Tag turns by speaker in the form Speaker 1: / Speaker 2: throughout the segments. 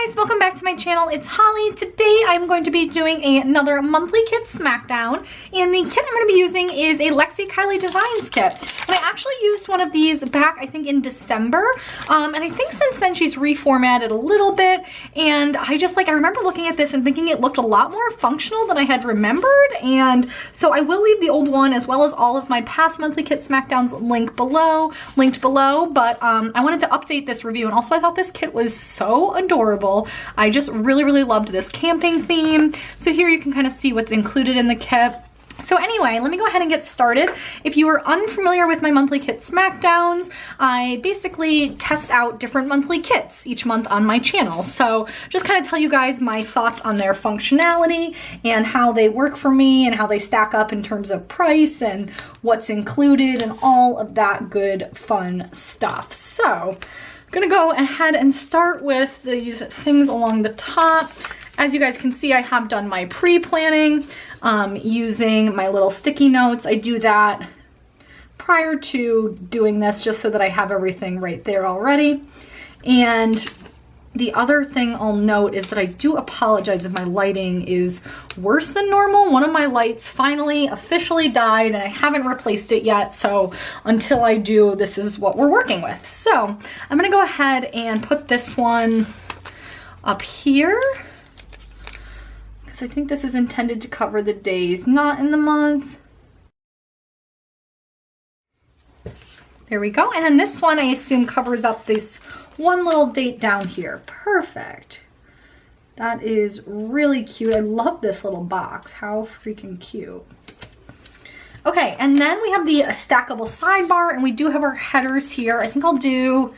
Speaker 1: guys, welcome back to my channel. It's Holly. Today I'm going to be doing another monthly kit smackdown, and the kit I'm going to be using is a Lexie Kylee Designs kit. And I actually used one of these back, I think, in December, and I think since then she's reformatted a little bit, and I remember looking at this and thinking it looked a lot more functional than I had remembered, and so I will leave the old one as well as all of my past monthly kit smackdowns linked below, but I wanted to update this review, and also I thought this kit was so adorable. I just really loved this camping theme. So here you can kind of see what's included in the kit. So anyway, let me go ahead and get started. If you are unfamiliar with my monthly kit smackdowns, I basically test out different monthly kits each month on my channel. So just kind of tell you guys my thoughts on their functionality and how they work for me and how they stack up in terms of price and what's included and all of that good fun stuff. So I'm gonna go ahead and start with these things along the top. As you guys can see, I have done my pre-planning using my little sticky notes. I do that prior to doing this just so that I have everything right there already. And the other thing I'll note is that I do apologize if my lighting is worse than normal. One of my lights finally officially died and I haven't replaced it yet. So until I do, this is what we're working with. So I'm gonna go ahead and put this one up here, because I think this is intended to cover the days not in the month. There we go. And then this one I assume covers up this one little date down here. Perfect. That is really cute. I love this little box. How freaking cute. Okay, and then we have the stackable sidebar, and we do have our headers here. I think I'll do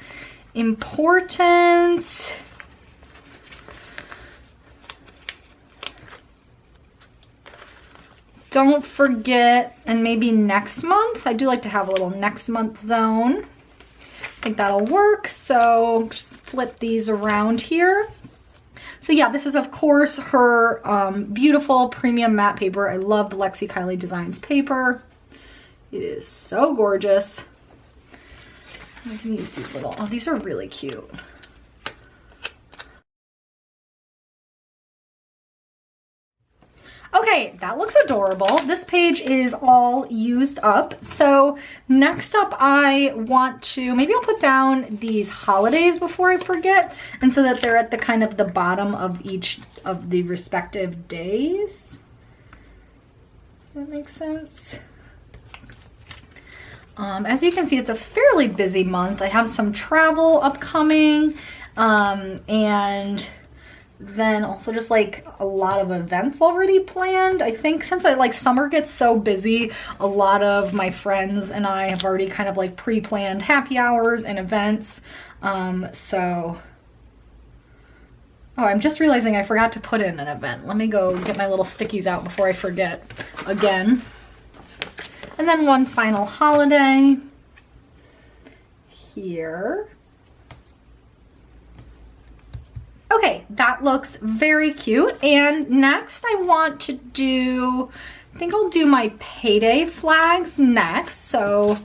Speaker 1: important. Don't forget, and maybe next month. I do like to have a little next month zone. I think that'll work. So just flip these around here. So yeah, this is of course her beautiful premium matte paper. I love the Lexie Kylee Designs paper. It is so gorgeous. I can use these little, oh, these are really cute. Okay, that looks adorable. This page is all used up. So next up I want to, maybe I'll put down these holidays before I forget, and so that they're at the kind of the bottom of each of the respective days. Does that make sense? As you can see, it's a fairly busy month. I have some travel upcoming, and then also just like a lot of events already planned. I think since summer gets so busy, a lot of my friends and I have already kind of like pre-planned happy hours and events. Oh, I'm just realizing I forgot to put in an event. Let me go get my little stickies out before I forget again. And then one final holiday here. Okay, that looks very cute. And next I want to do, I think I'll do my payday flags next. So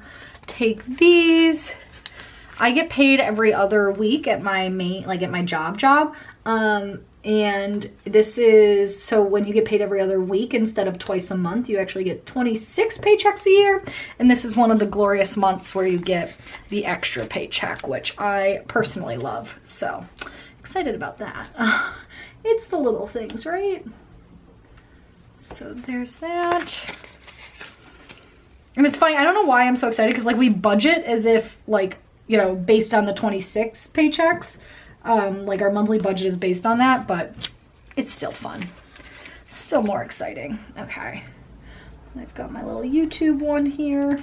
Speaker 1: take these. I get paid every other week at my main, at my job. And this is, so when you get paid every other week instead of twice a month, you actually get 26 paychecks a year. And this is one of the glorious months where you get the extra paycheck, which I personally love. So excited about that. It's the little things, right? So there's that. And it's funny, I don't know why I'm so excited, because we budget as if based on the 26 paychecks. Our monthly budget is based on that, but it's still fun. Still more exciting. Okay. I've got my little YouTube one here.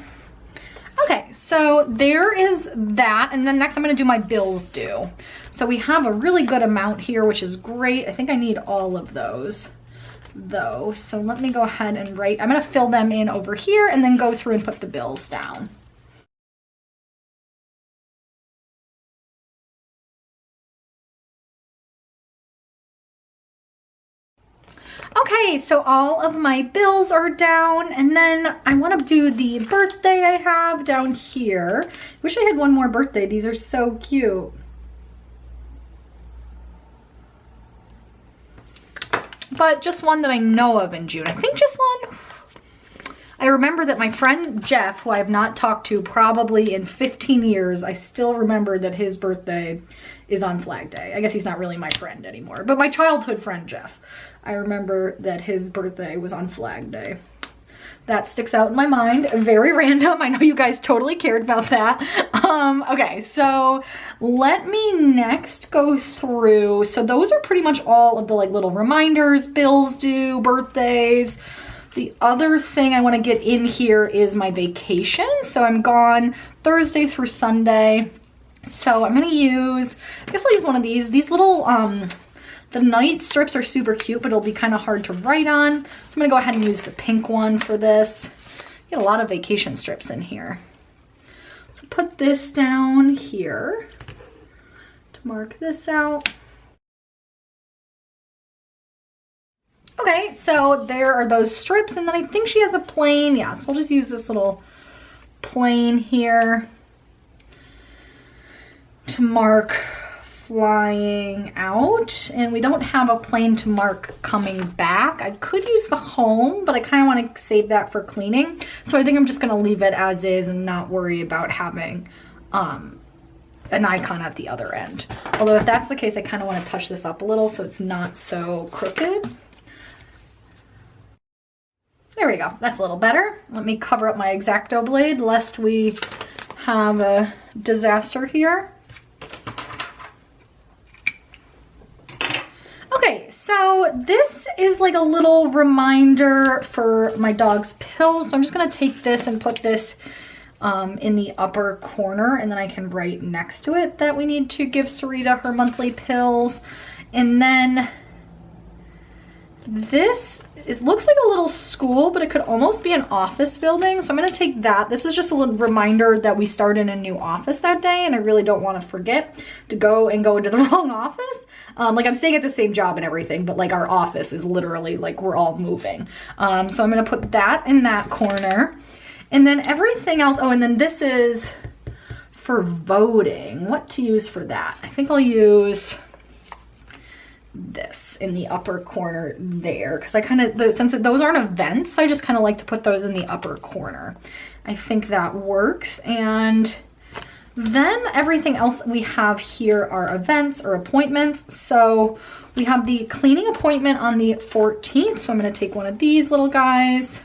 Speaker 1: Okay, so there is that, and then next I'm going to do my bills due. So we have a really good amount here, which is great. I think I need all of those, though. So let me go ahead and write. I'm going to fill them in over here and then go through and put the bills down. Okay, so all of my bills are down, and then I want to do the birthday I have down here. Wish I had one more birthday. These are so cute. but just one that I know of in June. I think just one. I remember that my friend Jeff, who I have not talked to probably in 15 years, I still remember that his birthday is on Flag Day. I guess he's not really my friend anymore, but my childhood friend Jeff. I remember that his birthday was on Flag Day. That sticks out in my mind. Very random. I know you guys totally cared about that. Okay, so let me next go through. So those are pretty much all of the like little reminders, bills due, birthdays. The other thing I want to get in here is my vacation. So I'm gone Thursday through Sunday. So I'm going to use, I guess I'll use one of these. These little, the night strips are super cute, but it'll be kind of hard to write on. So I'm going to go ahead and use the pink one for this. Get a lot of vacation strips in here. So put this down here to mark this out. Okay, so there are those strips, and then I think she has a plane. Yeah, so I'll just use this little plane here to mark flying out. And we don't have a plane to mark coming back. I could use the home, but I kind of want to save that for cleaning. So I think I'm just going to leave it as is and not worry about having an icon at the other end. Although if that's the case, I kind of want to touch this up a little so it's not so crooked. There we go, that's a little better. Let me cover up my X-Acto blade lest we have a disaster here. Okay, so this is like a little reminder for my dog's pills. So I'm just gonna take this and put this in the upper corner, and then I can write next to it that we need to give Sarita her monthly pills. And then this looks like a little school, but it could almost be an office building. So I'm gonna take that. This is just a little reminder that we start in a new office that day, and I really don't wanna forget to go into the wrong office. Like I'm staying at the same job and everything, but like our office is literally like we're all moving. So I'm gonna put that in that corner. And then everything else, oh, and then this is for voting. What to use for that? I think I'll use this in the upper corner there, because I kind of, since those aren't events, I just kind of like to put those in the upper corner. I think that works. And then everything else we have here are events or appointments. So we have the cleaning appointment on the 14th. So I'm going to take one of these little guys.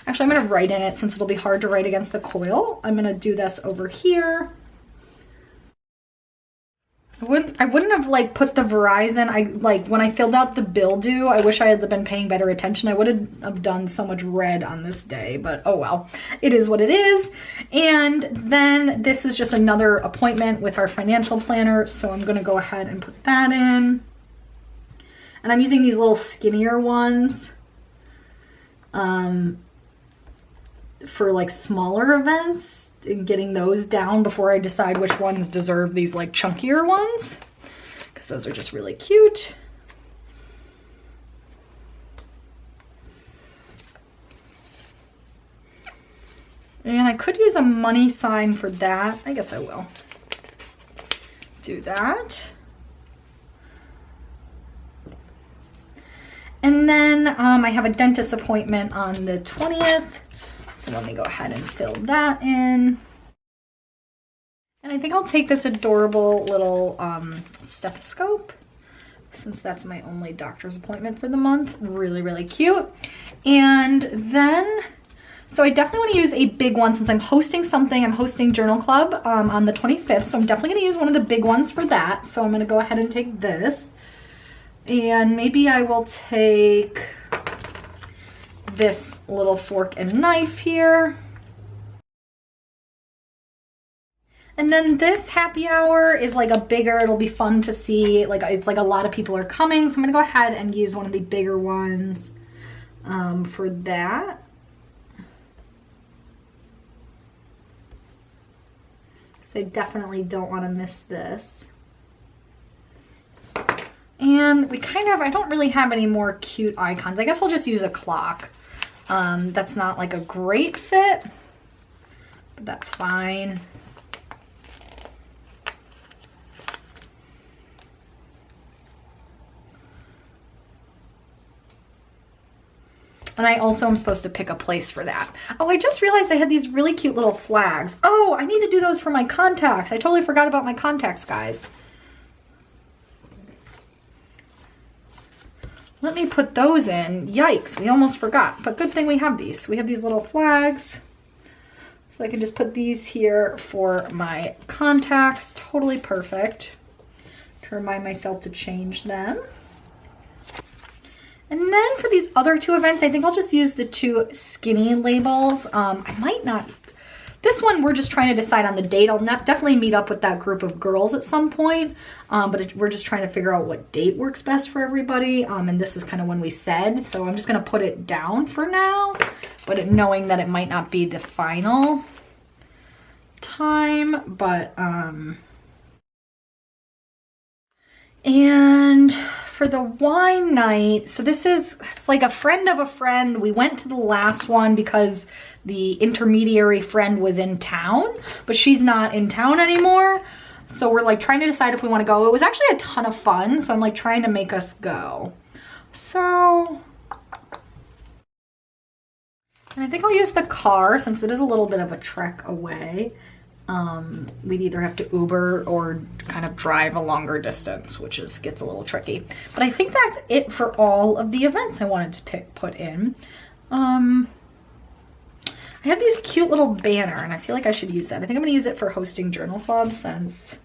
Speaker 1: Actually, I'm going to write in it since it'll be hard to write against the coil. I'm going to do this over here. I wouldn't have like put the Verizon, like when I filled out the bill due, I wish I had been paying better attention. I would have done so much red on this day, but oh well, it is what it is. And then this is just another appointment with our financial planner. So I'm going to go ahead and put that in. And I'm using these little skinnier ones for like smaller events. And getting those down before I decide which ones deserve these like chunkier ones, because those are just really cute. And I could use a money sign for that. I guess I will do that. And then I have a dentist appointment on the 20th. So let me go ahead and fill that in. And I think I'll take this adorable little stethoscope, since that's my only doctor's appointment for the month. Really, really cute. And then, so I definitely want to use a big one since I'm hosting something. I'm hosting Journal Club on the 25th. So I'm definitely going to use one of the big ones for that. So I'm going to go ahead and take this. And maybe I will take this little fork and knife here. And then this happy hour is like a bigger, it'll be fun to see, like it's like a lot of people are coming, so I'm gonna go ahead and use one of the bigger ones for that. So I definitely don't want to miss this. And we kind of, I don't really have any more cute icons. I guess I'll just use a clock. That's not like a great fit, but that's fine. And I also am supposed to pick a place for that. Oh, I just realized I had these really cute little flags. Oh, I need to do those for my contacts. I totally forgot about my contacts, guys. Let me put those in. Yikes, we almost forgot. But good thing we have these. We have these little flags. So I can just put these here for my contacts. Totally perfect. To remind myself to change them. And then for these other two events, I think I'll just use the two skinny labels. I might not. This one, we're just trying to decide on the date. I'll definitely meet up with that group of girls at some point, but we're just trying to figure out what date works best for everybody. And this is kind of when we said, so I'm just gonna put it down for now, but knowing that it might not be the final time, but, and for the wine night, so this is, it's like a friend of a friend. We went to the last one because the intermediary friend was in town, but she's not in town anymore. So we're like trying to decide if we want to go. It was actually a ton of fun, so I'm like trying to make us go. So, and I think I'll use the car since it is a little bit of a trek away. We'd either have to Uber or kind of drive a longer distance, which gets a little tricky. But I think that's it for all of the events I wanted to put in. I have this cute little banner, and I feel like I should use that. I think I'm going to use it for hosting journal club since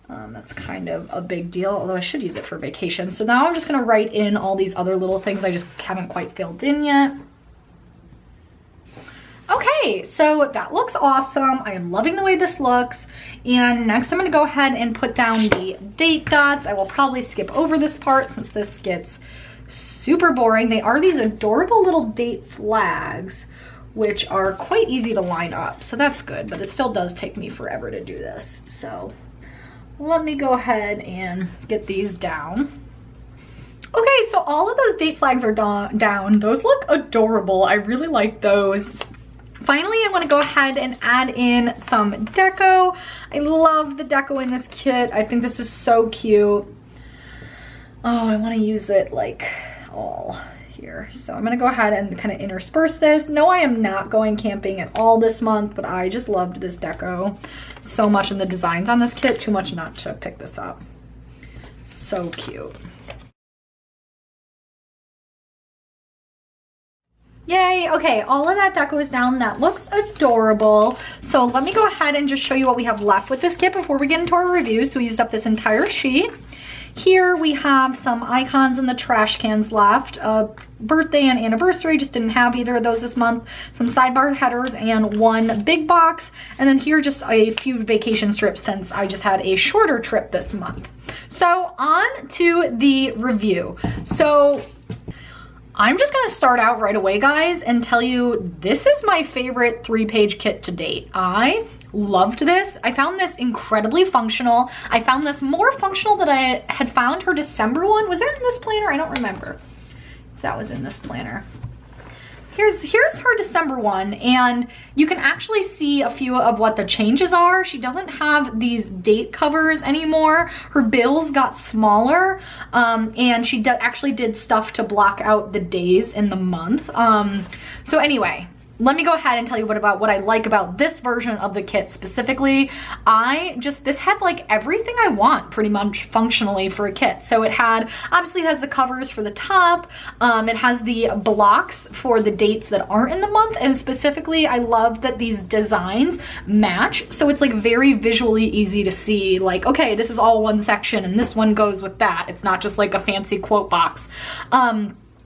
Speaker 1: that's kind of a big deal, although I should use it for vacation. So now I'm just going to write in all these other little things I just haven't quite filled in yet. Okay, so that looks awesome. I am loving the way this looks. And next I'm gonna go ahead and put down the date dots. I will probably skip over this part since this gets super boring. They are these adorable little date flags, which are quite easy to line up. So that's good, but it still does take me forever to do this. So let me go ahead and get these down. Okay, so all of those date flags are down. Those look adorable. I really like those. Finally, I want to go ahead and add in some deco. I love the deco in this kit. I think this is so cute. Oh, I want to use it like all here. So I'm going to go ahead and kind of intersperse this. No, I am not going camping at all this month, but I just loved this deco so much, and the designs on this kit, too much not to pick this up. So cute. Yay, okay, all of that deco is down. That looks adorable. So let me go ahead and just show you what we have left with this kit before we get into our review. So we used up this entire sheet. Here we have some icons in the trash cans left. Birthday and anniversary, just didn't have either of those this month. Some sidebar headers and one big box. And then here just a few vacation strips since I just had a shorter trip this month. So on to the review. So I'm just gonna start out right away, guys, and tell you this is my favorite 3-page kit to date. I loved this. I found this incredibly functional. I found this more functional than I had found her December one. Was that in this planner? I don't remember if that was in this planner. Here's her December one, and you can actually see a few of what the changes are. She doesn't have these date covers anymore. Her bills got smaller, and she actually did stuff to block out the days in the month. So anyway, let me go ahead and tell you what I like about this version of the kit specifically. This had like everything I want pretty much functionally for a kit. So obviously it has the covers for the top. It has the blocks for the dates that aren't in the month. And specifically, I love that these designs match. So it's like very visually easy to see like, okay, this is all one section and this one goes with that. It's not just like a fancy quote box.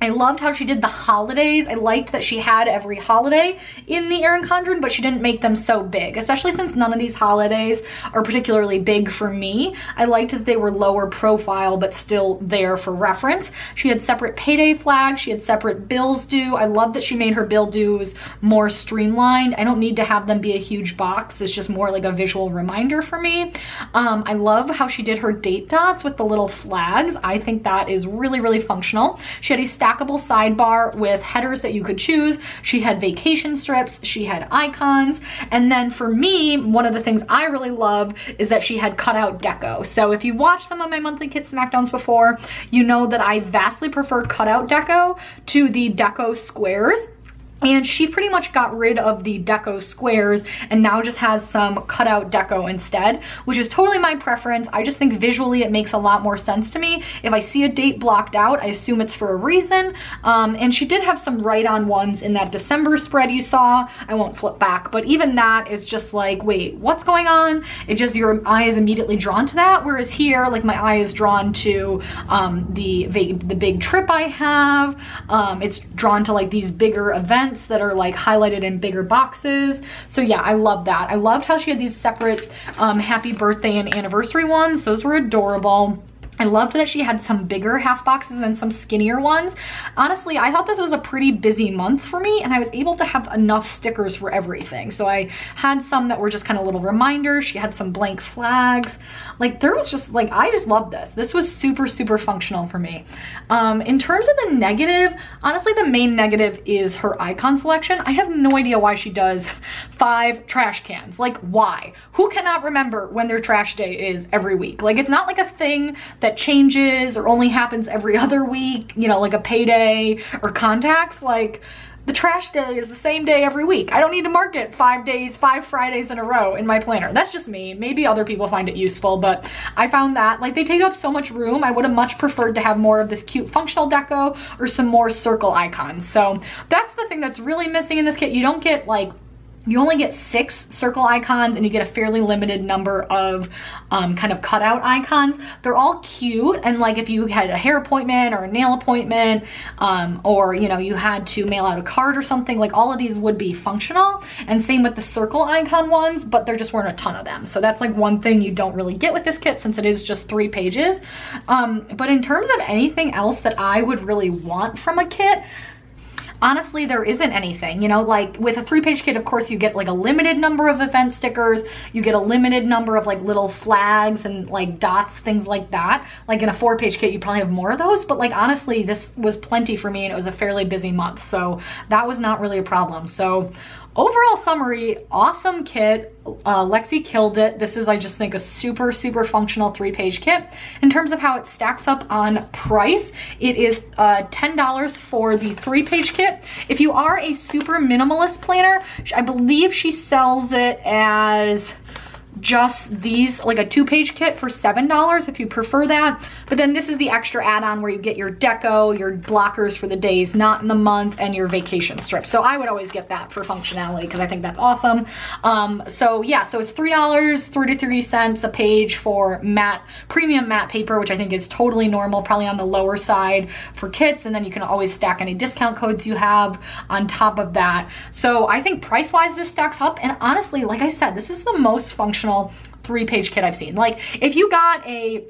Speaker 1: I loved how she did the holidays. I liked that she had every holiday in the Erin Condren, but she didn't make them so big, especially since none of these holidays are particularly big for me. I liked that they were lower profile, but still there for reference. She had separate payday flags. She had separate bills due. I love that she made her bill dues more streamlined. I don't need to have them be a huge box. It's just more like a visual reminder for me. I love how she did her date dots with the little flags. I think that is really, really functional. She had a stack stackable sidebar with headers that you could choose. She had vacation strips, she had icons, and then for me, one of the things I really love is that she had cutout deco. So if you've watched some of my monthly kit smackdowns before, you know that I vastly prefer cutout deco to the deco squares. And she pretty much got rid of the deco squares and now just has some cutout deco instead, which is totally my preference. I just think visually it makes a lot more sense to me. If I see a date blocked out, I assume it's for a reason. And she did have some write-on ones in that December spread you saw. I won't flip back, but even that is just like, wait, what's going on? It just, your eye is immediately drawn to that. Whereas here, like my eye is drawn to the big trip I have. It's drawn to like these bigger events that are like highlighted in bigger boxes. So yeah, I love that. I loved how she had these separate happy birthday and anniversary ones. Those were adorable. I loved that she had some bigger half boxes and some skinnier ones. Honestly, I thought this was a pretty busy month for me and I was able to have enough stickers for everything. So I had some that were just kind of little reminders. She had some blank flags. Like there was just like, I just loved this. This was super, super functional for me. In terms of the negative, honestly, the main negative is her icon selection. I have no idea why she does 5 trash cans. Like why? Who cannot remember when their trash day is every week? Like it's not like a thing that changes or only happens every other week, you know, like a payday or contacts. Like the trash day is the same day every week. I don't need to mark it 5 days, 5 Fridays in a row in my planner. That's just me. Maybe other people find it useful, but I found that like they take up so much room. I would have much preferred to have more of this cute functional deco or some more circle icons. So that's the thing that's really missing in this kit. You don't get like, you only get 6 circle icons and you get a fairly limited number of kind of cutout icons. They're all cute, and like if you had a hair appointment or a nail appointment or you know you had to mail out a card or something, like all of these would be functional, and same with the circle icon ones, but there just weren't a ton of them. So that's like one thing you don't really get with this kit since it is just 3 pages. But in terms of anything else that I would really want from a kit, honestly, there isn't anything, you know, like with a 3-page kit, of course, you get like a limited number of event stickers, you get a limited number of like little flags and like dots, things like that. Like in a 4-page kit, you probably have more of those, but like honestly, this was plenty for me and it was a fairly busy month. So that was not really a problem. So overall summary, awesome kit. Lexie killed it. This is, I just think, a super, super functional 3-page kit. In terms of how it stacks up on price, it is $10 for the 3-page kit. If you are a super minimalist planner, I believe she sells it as just these, like a 2-page kit for $7 if you prefer that. But then this is the extra add-on where you get your deco, your blockers for the days, not in the month, and your vacation strips. So I would always get that for functionality because I think that's awesome. So yeah, so it's $3.33 a page for matte, premium matte paper, which I think is totally normal, probably on the lower side for kits. And then you can always stack any discount codes you have on top of that. So I think price-wise this stacks up. And honestly, like I said, this is the most functional 3-page kit I've seen. Like if you got a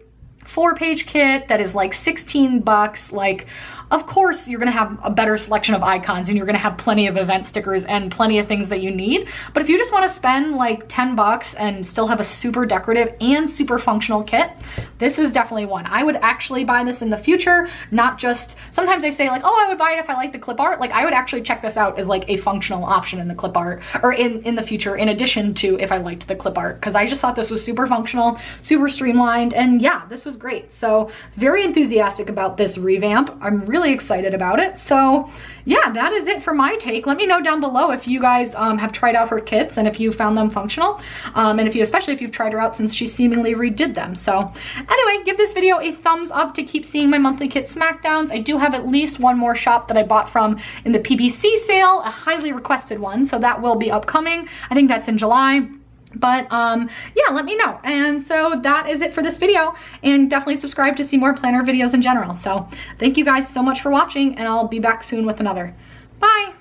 Speaker 1: 4-page kit that is like 16 bucks, like of course you're gonna have a better selection of icons and you're gonna have plenty of event stickers and plenty of things that you need. But if you just wanna spend like 10 bucks and still have a super decorative and super functional kit, this is definitely one. I would actually buy this in the future, not just, sometimes I say like, oh, I would buy it if I like the clip art. Like I would actually check this out as like a functional option in the clip art, or in the future, in addition to if I liked the clip art, because I just thought this was super functional, super streamlined, and yeah, this was great. So very enthusiastic about this revamp. I'm really excited about it. So yeah, that is it for my take. Let me know down below if you guys have tried out her kits and if you found them functional, and if you, especially if you've tried her out since she seemingly redid them. So anyway, give this video a thumbs up to keep seeing my monthly kit smackdowns. I do have at least one more shop that I bought from in the PPC sale, a highly requested one, so that will be upcoming. I think that's in July. But yeah, let me know. And so that is it for this video, and definitely subscribe to see more planner videos in general. So thank you guys so much for watching, and I'll be back soon with another. Bye.